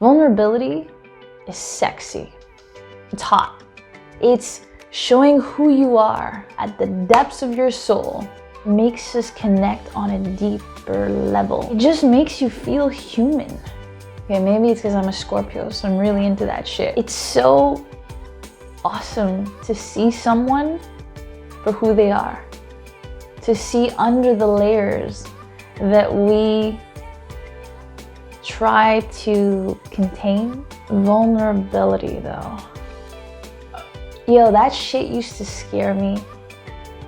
Vulnerability is sexy. It's hot. It's showing who you are at the depths of your soul. It makes us connect on a deeper level. It just makes you feel human. Okay, maybe it's because I'm a Scorpio, so I'm really into that shit. It's so awesome to see someone for who they are. To see under the layers that we try to contain. Vulnerability though. Yo, that shit used to scare me.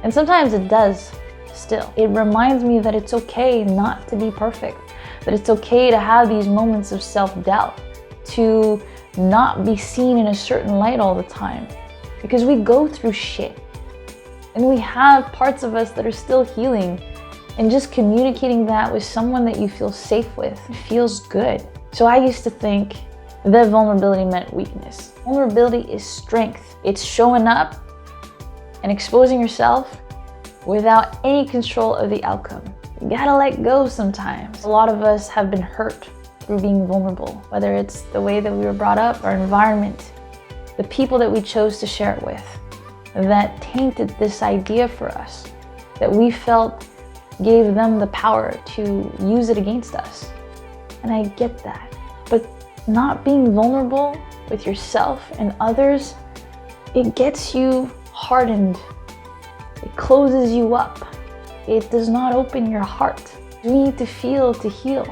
And sometimes it does still. It reminds me that it's okay not to be perfect. That it's okay to have these moments of self-doubt. To not be seen in a certain light all the time. Because we go through shit. And we have parts of us that are still healing. And just communicating that with someone that you feel safe with, it feels good. So I used to think that vulnerability meant weakness. Vulnerability is strength. It's showing up and exposing yourself without any control of the outcome. You gotta let go sometimes. A lot of us have been hurt through being vulnerable, whether it's the way that we were brought up, our environment, the people that we chose to share it with, that tainted this idea for us, that we felt gave them the power to use it against us. And I get that. But not being vulnerable with yourself and others, it gets you hardened. It closes you up. It does not open your heart. We need to feel to heal.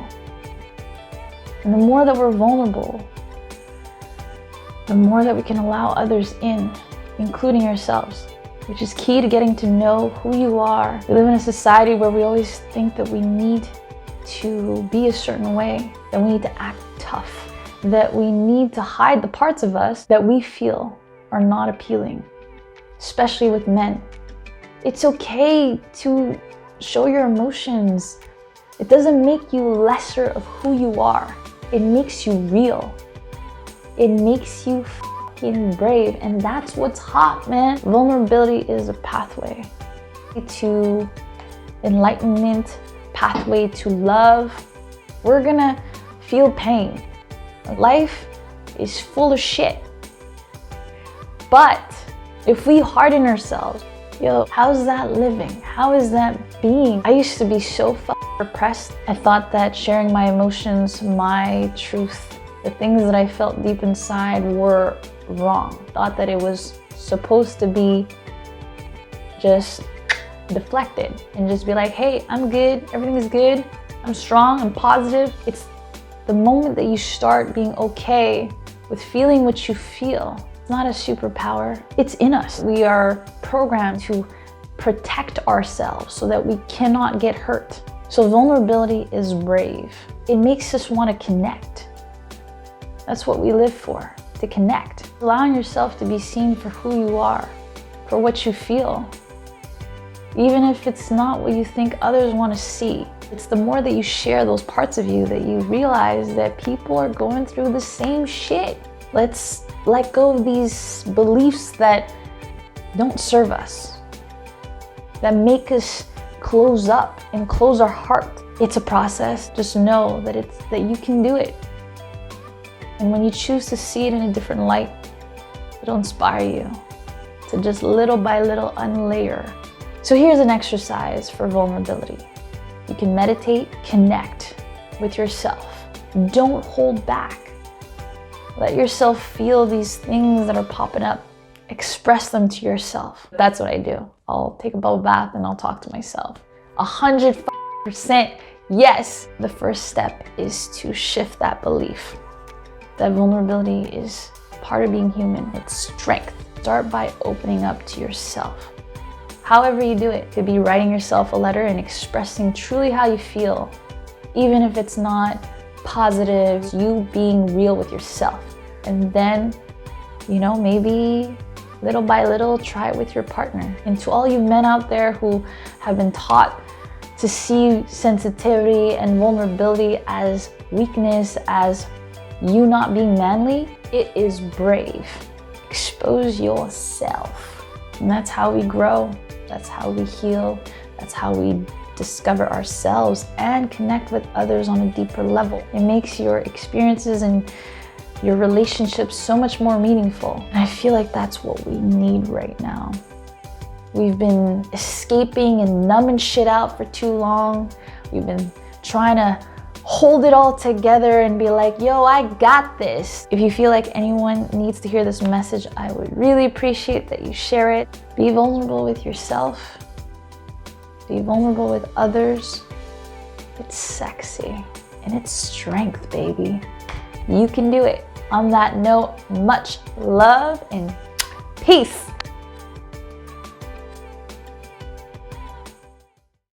And the more that we're vulnerable, the more that we can allow others in, including ourselves, which is key to getting to know who you are. We live in a society where we always think that we need to be a certain way, that we need to act tough, that we need to hide the parts of us that we feel are not appealing, especially with men. It's okay to show your emotions. It doesn't make you lesser of who you are. It makes you real. It makes you brave, and that's what's hot, man. Vulnerability is a pathway to enlightenment, pathway to love. We're gonna feel pain. Life is full of shit. But if we harden ourselves, yo, how's that living? How is that being? I used to be so repressed. I thought that sharing my emotions, my truth, the things that I felt deep inside were wrong. Thought that it was supposed to be just deflected and just be like, hey, I'm good, everything is good, I'm strong, I'm positive. It's the moment that you start being okay with feeling what you feel. It's not a superpower, it's in us. We are programmed to protect ourselves so that we cannot get hurt. So vulnerability is brave. It makes us want to connect. That's what we live for, to connect. Allowing yourself to be seen for who you are, for what you feel. Even if it's not what you think others want to see. It's the more that you share those parts of you that you realize that people are going through the same shit. Let's let go of these beliefs that don't serve us, that make us close up and close our heart. It's a process. Just know that you can do it. And when you choose to see it in a different light, it'll inspire you to just little by little unlayer. So here's an exercise for vulnerability. You can meditate, connect with yourself. Don't hold back. Let yourself feel these things that are popping up. Express them to yourself. That's what I do. I'll take a bubble bath and I'll talk to myself. 100% yes. The first step is to shift that belief. That vulnerability is part of being human. It's strength. Start by opening up to yourself. However you do it. It could be writing yourself a letter and expressing truly how you feel. Even if it's not positive, you being real with yourself. And then, maybe little by little, try it with your partner. And to all you men out there who have been taught to see sensitivity and vulnerability as weakness, as you not being manly, it is brave. Expose yourself. And that's how we grow. That's how we heal. That's how we discover ourselves and connect with others on a deeper level. It makes your experiences and your relationships so much more meaningful. And I feel like that's what we need right now. We've been escaping and numbing shit out for too long. We've been trying to hold it all together and be like, yo, I got this. If you feel like anyone needs to hear this message, I would really appreciate that you share it. Be vulnerable with yourself. Be vulnerable with others. It's sexy and it's strength, baby. You can do it. On that note, much love and peace.